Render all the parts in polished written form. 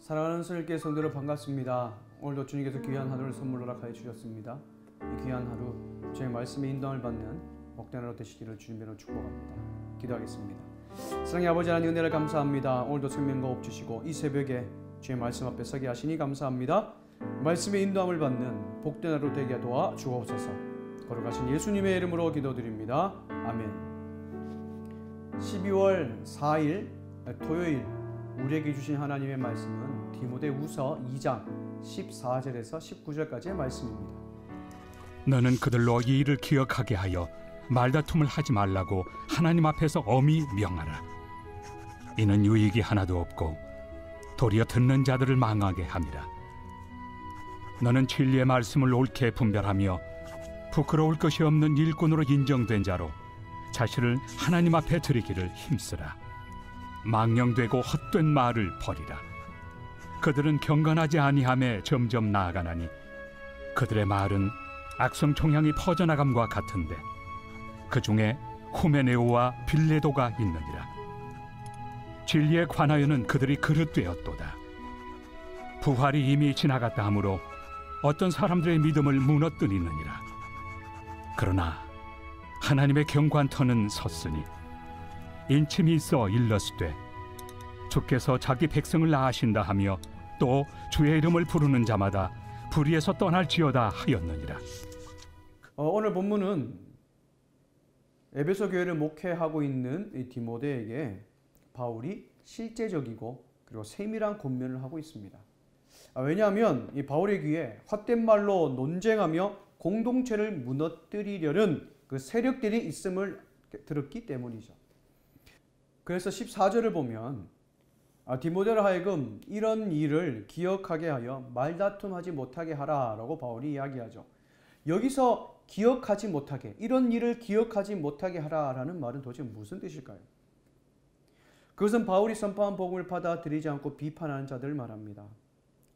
사랑하는 성일교회 성도들 반갑습니다. 오늘도 주님께서 귀한 하루를 선물로 허락하여 주셨습니다. 이 귀한 하루 주의 말씀의 인도함을 받는 복된 하루 되시기를 주님으로 축복합니다. 기도하겠습니다. 사랑의 아버지 하나님 은혜를 감사합니다. 오늘도 생명과 업 주시고 이 새벽에 주의 말씀 앞에 서게 하시니 감사합니다. 말씀의 인도함을 받는 복된 하루 되게 도와 주옵소서. 거룩하신 예수님의 이름으로 기도드립니다. 아멘. 12월 4일 토요일 우리에게 주신 하나님의 말씀은 디모데후서 2장 14절에서 19절까지의 말씀입니다. 너는 그들로 이 일을 기억하게 하여 말다툼을 하지 말라고 하나님 앞에서 엄히 명하라. 이는 유익이 하나도 없고 도리어 듣는 자들을 망하게 함이라. 너는 진리의 말씀을 옳게 분별하며 부끄러울 것이 없는 일꾼으로 인정된 자로 자신을 하나님 앞에 드리기를 힘쓰라. 망령되고 헛된 말을 버리라. 그들은 경건하지 아니함에 점점 나아가나니 그들의 말은 악성 총향이 퍼져나감과 같은데 그 중에 후메네오와 빌레도가 있느니라. 진리에 관하여는 그들이 그릇되었도다. 부활이 이미 지나갔다 하므로 어떤 사람들의 믿음을 무너뜨리느니라. 그러나 하나님의 경관터는 섰으니 인침이 있어 일렀으되 주께서 자기 백성을 낳으신다 하며 또 주의 이름을 부르는 자마다 불의에서 떠날지어다 하였느니라. 오늘 본문은 에베소 교회를 목회하고 있는 이 디모데에게 바울이 실제적이고 그리고 세밀한 권면을 하고 있습니다. 왜냐하면 이 바울의 귀에 헛된 말로 논쟁하며 공동체를 무너뜨리려는 그 세력들이 있음을 들었기 때문이죠. 그래서 14절을 보면 디모데로 하여금 이런 일을 기억하게 하여 말다툼하지 못하게 하라라고 바울이 이야기하죠. 여기서 기억하지 못하게, 이런 일을 기억하지 못하게 하라라는 말은 도대체 무슨 뜻일까요? 그것은 바울이 선포한 복음을 받아들이지 않고 비판하는 자들을 말합니다.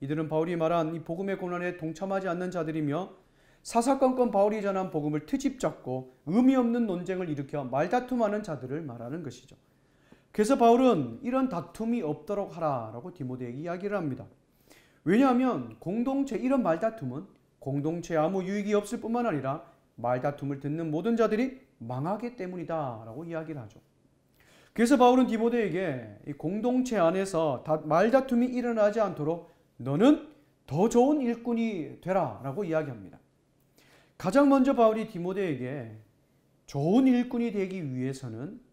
이들은 바울이 말한 이 복음의 고난에 동참하지 않는 자들이며 사사건건 바울이 전한 복음을 트집잡고 의미 없는 논쟁을 일으켜 말다툼하는 자들을 말하는 것이죠. 그래서 바울은 이런 다툼이 없도록 하라라고 디모데에게 이야기를 합니다. 왜냐하면 이런 말다툼은 공동체에 아무 유익이 없을 뿐만 아니라 말다툼을 듣는 모든 자들이 망하기 때문이다 라고 이야기를 하죠. 그래서 바울은 디모데에게 이 공동체 안에서 말다툼이 일어나지 않도록 너는 더 좋은 일꾼이 되라 라고 이야기합니다. 가장 먼저 바울이 디모데에게 좋은 일꾼이 되기 위해서는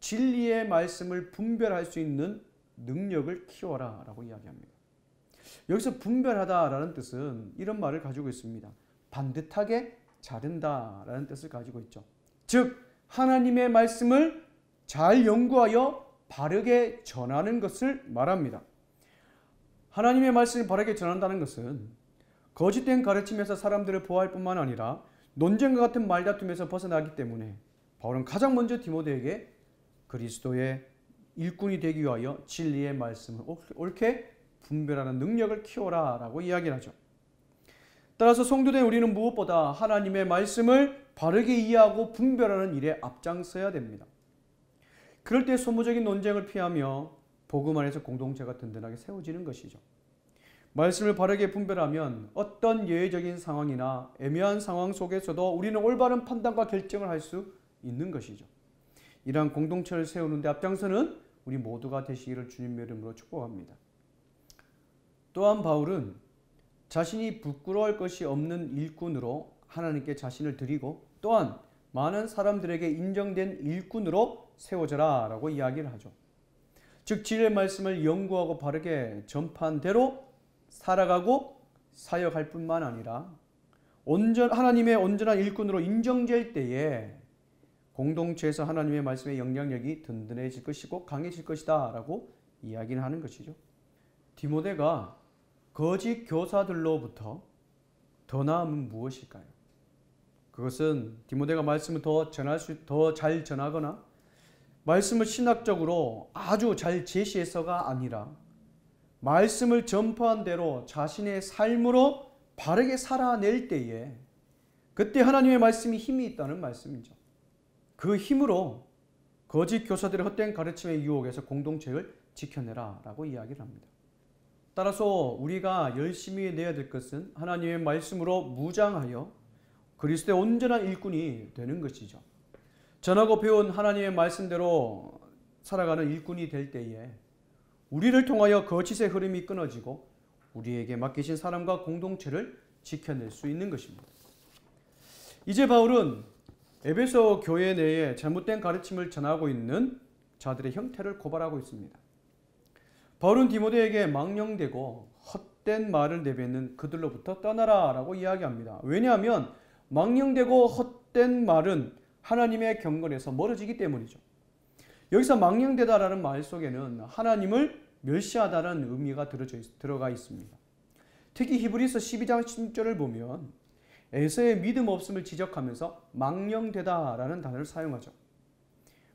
진리의 말씀을 분별할 수 있는 능력을 키워라 라고 이야기합니다. 여기서 분별하다라는 뜻은 이런 말을 가지고 있습니다. 반듯하게 자른다 라는 뜻을 가지고 있죠. 즉 하나님의 말씀을 잘 연구하여 바르게 전하는 것을 말합니다. 하나님의 말씀을 바르게 전한다는 것은 거짓된 가르침에서 사람들을 보호할 뿐만 아니라 논쟁과 같은 말다툼에서 벗어나기 때문에 바울은 가장 먼저 디모데에게 그리스도의 일꾼이 되기 위하여 진리의 말씀을 옳게 분별하는 능력을 키워라 라고 이야기를 하죠. 따라서 성도된 우리는 무엇보다 하나님의 말씀을 바르게 이해하고 분별하는 일에 앞장서야 됩니다. 그럴 때 소모적인 논쟁을 피하며 복음 안에서 공동체가 든든하게 세워지는 것이죠. 말씀을 바르게 분별하면 어떤 예외적인 상황이나 애매한 상황 속에서도 우리는 올바른 판단과 결정을 할 수 있는 것이죠. 이러한 공동체를 세우는 데 앞장서는 우리 모두가 되시기를 주님의 이름으로 축복합니다. 또한 바울은 자신이 부끄러워할 것이 없는 일꾼으로 하나님께 자신을 드리고 또한 많은 사람들에게 인정된 일꾼으로 세워져라 라고 이야기를 하죠. 즉 진리의 말씀을 연구하고 바르게 전파한 대로 살아가고 사역할 뿐만 아니라 하나님의 온전한 일꾼으로 인정될 때에 공동체에서 하나님의 말씀의 영향력이 든든해질 것이고 강해질 것이다 라고 이야기를 하는 것이죠. 디모데가 거짓 교사들로부터 더 나음은 무엇일까요? 그것은 디모데가 말씀을 더 잘 전하거나 말씀을 신학적으로 아주 잘 제시해서가 아니라 말씀을 전파한 대로 자신의 삶으로 바르게 살아낼 때에 그때 하나님의 말씀이 힘이 있다는 말씀이죠. 그 힘으로 거짓 교사들의 헛된 가르침의 유혹에서 공동체를 지켜내라 라고 이야기를 합니다. 따라서 우리가 열심히 내야 될 것은 하나님의 말씀으로 무장하여 그리스도의 온전한 일꾼이 되는 것이죠. 전하고 배운 하나님의 말씀대로 살아가는 일꾼이 될 때에 우리를 통하여 거짓의 흐름이 끊어지고 우리에게 맡기신 사람과 공동체를 지켜낼 수 있는 것입니다. 이제 바울은 에베소 교회 내에 잘못된 가르침을 전하고 있는 자들의 형태를 고발하고 있습니다. 바울은 디모데에게 망령되고 헛된 말을 내뱉는 그들로부터 떠나라 라고 이야기합니다. 왜냐하면 망령되고 헛된 말은 하나님의 경건에서 멀어지기 때문이죠. 여기서 망령되다라는 말 속에는 하나님을 멸시하다라는 의미가 들어가 있습니다. 특히 히브리서 12장 10절을 보면 에서의 믿음 없음을 지적하면서 망령되다라는 단어를 사용하죠.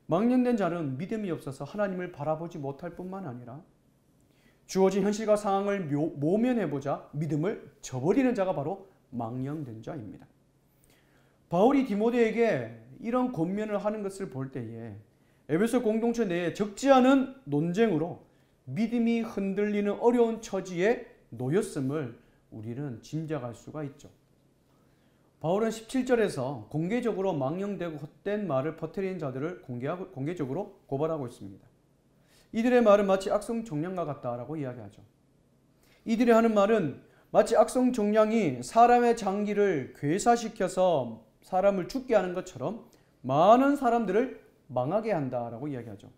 망령된 자는 믿음이 없어서 하나님을 바라보지 못할 뿐만 아니라 주어진 현실과 상황을 모면해보자 믿음을 저버리는 자가 바로 망령된 자입니다. 바울이 디모데에게 이런 권면을 하는 것을 볼 때에 에베소 공동체 내에 적지 않은 논쟁으로 믿음이 흔들리는 어려운 처지에 놓였음을 우리는 짐작할 수가 있죠. 바울은 17절에서 공개적으로 망령되고 헛된 말을 퍼뜨리는 자들을 공개적으로 고발하고 있습니다. 이들의 말은 마치 악성 종량과 같다라고 이야기하죠. 이들이 하는 말은 마치 악성 종량이 사람의 장기를 괴사시켜서 사람을 죽게 하는 것처럼 많은 사람들을 망하게 한다라고 이야기하죠.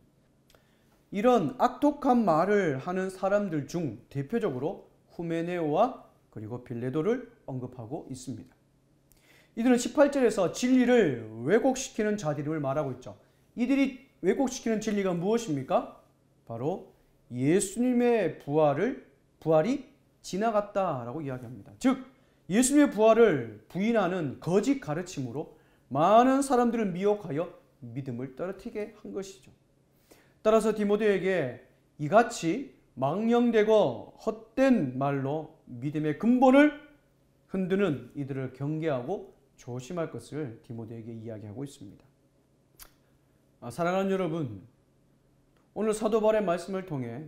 이런 악독한 말을 하는 사람들 중 대표적으로 후메네오와 그리고 빌레도를 언급하고 있습니다. 이들은 18절에서 진리를 왜곡시키는 자들임을 말하고 있죠. 이들이 왜곡시키는 진리가 무엇입니까? 바로 예수님의 부활이 지나갔다라고 이야기합니다. 즉 예수님의 부활을 부인하는 거짓 가르침으로 많은 사람들을 미혹하여 믿음을 떨어뜨리게 한 것이죠. 따라서 디모데에게 이같이 망령되고 헛된 말로 믿음의 근본을 흔드는 이들을 경계하고 조심할 것을 디모데에게 이야기하고 있습니다. 사랑하는 여러분, 오늘 사도 바울의 말씀을 통해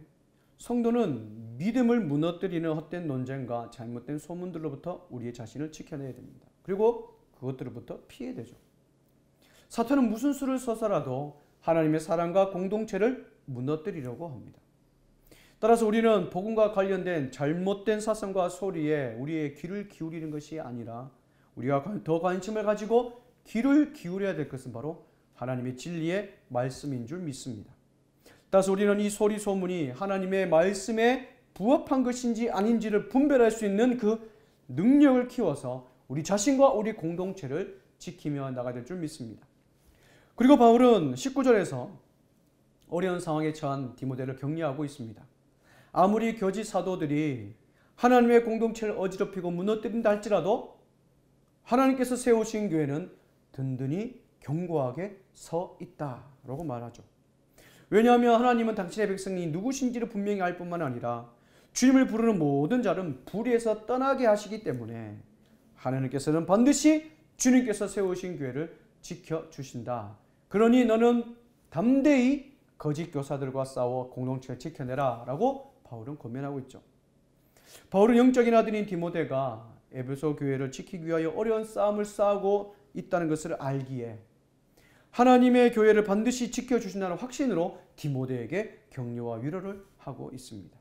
성도는 믿음을 무너뜨리는 헛된 논쟁과 잘못된 소문들로부터 우리의 자신을 지켜내야 됩니다. 그리고 그것들로부터 피해야 되죠. 사탄은 무슨 수를 써서라도 하나님의 사랑과 공동체를 무너뜨리려고 합니다. 따라서 우리는 복음과 관련된 잘못된 사상과 소리에 우리의 귀를 기울이는 것이 아니라 우리가 더 관심을 가지고 귀를 기울여야 될 것은 바로 하나님의 진리의 말씀인 줄 믿습니다. 따라서 우리는 이 소리 소문이 하나님의 말씀에 부합한 것인지 아닌지를 분별할 수 있는 그 능력을 키워서 우리 자신과 우리 공동체를 지키며 나가야 될 줄 믿습니다. 그리고 바울은 19절에서 어려운 상황에 처한 디모데를 격려하고 있습니다. 아무리 거짓 사도들이 하나님의 공동체를 어지럽히고 무너뜨린다 할지라도 하나님께서 세우신 교회는 든든히 견고하게 서 있다라고 말하죠. 왜냐하면 하나님은 당신의 백성이 누구신지를 분명히 알 뿐만 아니라 주님을 부르는 모든 자는 불의에서 떠나게 하시기 때문에 하나님께서는 반드시 주님께서 세우신 교회를 지켜주신다. 그러니 너는 담대히 거짓 교사들과 싸워 공동체를 지켜내라 라고 바울은 권면하고 있죠. 바울은 영적인 아들인 디모데가 에베소 교회를 지키기 위하여 어려운 싸움을 싸우고 있다는 것을 알기에 하나님의 교회를 반드시 지켜주신다는 확신으로 디모데에게 격려와 위로를 하고 있습니다.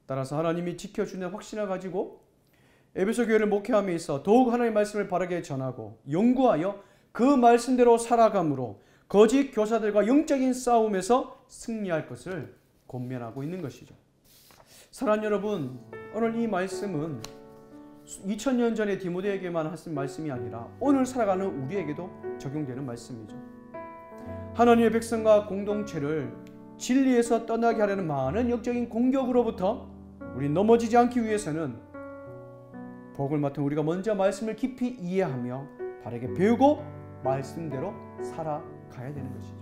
따라서 하나님이 지켜주는 확신을 가지고 에베소 교회를 목회함에 있어 더욱 하나님의 말씀을 바르게 전하고 연구하여 그 말씀대로 살아감으로 거짓 교사들과 영적인 싸움에서 승리할 것을 권면하고 있는 것이죠. 사랑하는 여러분, 오늘 이 말씀은 2000년 전에 디모데에게만 하신 말씀이 아니라 오늘 살아가는 우리에게도 적용되는 말씀이죠. 하나님의 백성과 공동체를 진리에서 떠나게 하려는 많은 영적인 공격으로부터 우리 넘어지지 않기 위해서는 복을 맡은 우리가 먼저 말씀을 깊이 이해하며 바르게 배우고 말씀대로 살아가야 되는 것이죠.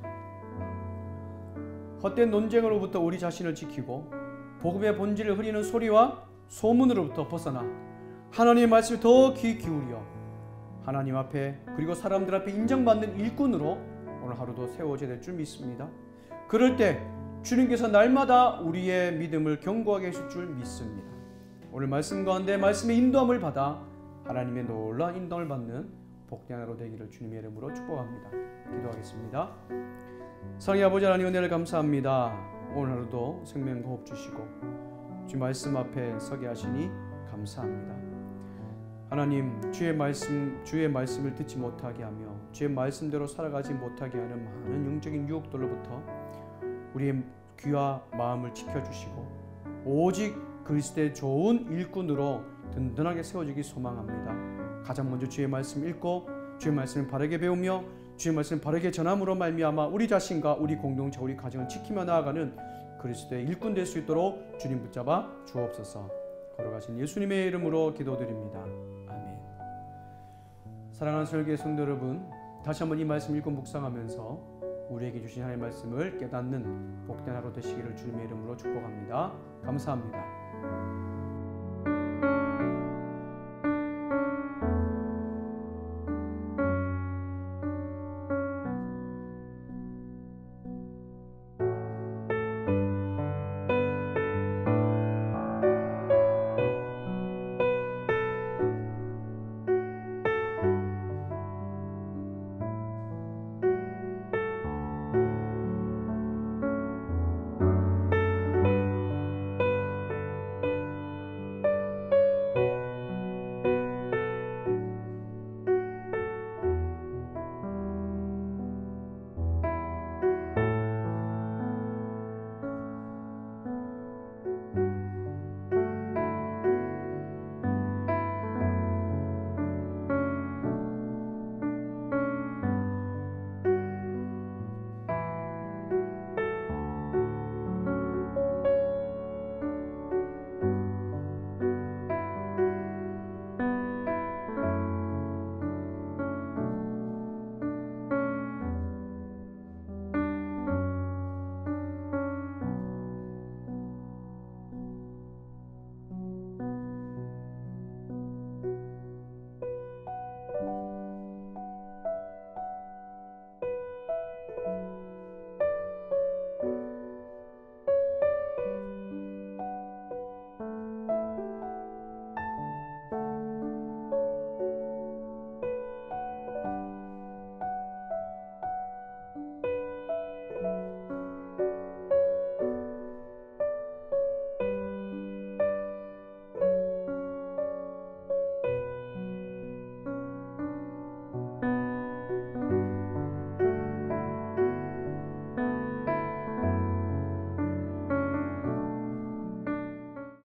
헛된 논쟁으로부터 우리 자신을 지키고 복음의 본질을 흐리는 소리와 소문으로부터 벗어나 하나님의 말씀을 더 귀 기울여 하나님 앞에 그리고 사람들 앞에 인정받는 일꾼으로 오늘 하루도 세워져야 될 줄 믿습니다. 그럴 때 주님께서 날마다 우리의 믿음을 견고하게 하실 줄 믿습니다. 오늘 말씀 가운데 말씀의 인도함을 받아 하나님의 놀라운 인도함을 받는 복된 하루 되기를 주님의 이름으로 축복합니다. 기도하겠습니다. 사랑의 아버지 하나님, 은혜를 감사합니다. 오늘 하루도 생명과 호흡 주시고 주 말씀 앞에 서게 하시니 감사합니다. 하나님, 주의 말씀을 듣지 못하게 하며 주의 말씀대로 살아가지 못하게 하는 많은 영적인 유혹들로부터 우리의 귀와 마음을 지켜주시고 오직 그리스도의 좋은 일꾼으로 든든하게 세워지기 소망합니다. 가장 먼저 주의 말씀 읽고 주의 말씀을 바르게 배우며 주의 말씀을 바르게 전함으로 말미암아 우리 자신과 우리 공동체, 우리 가정을 지키며 나아가는 그리스도의 일꾼 될 수 있도록 주님 붙잡아 주옵소서. 걸어가신 예수님의 이름으로 기도드립니다. 아멘. 사랑하는 설교의 성도 여러분, 다시 한번 이 말씀 읽고 묵상하면서 우리에게 주신 하나님의 말씀을 깨닫는 복된 하루 되시기를 주님의 이름으로 축복합니다. 감사합니다.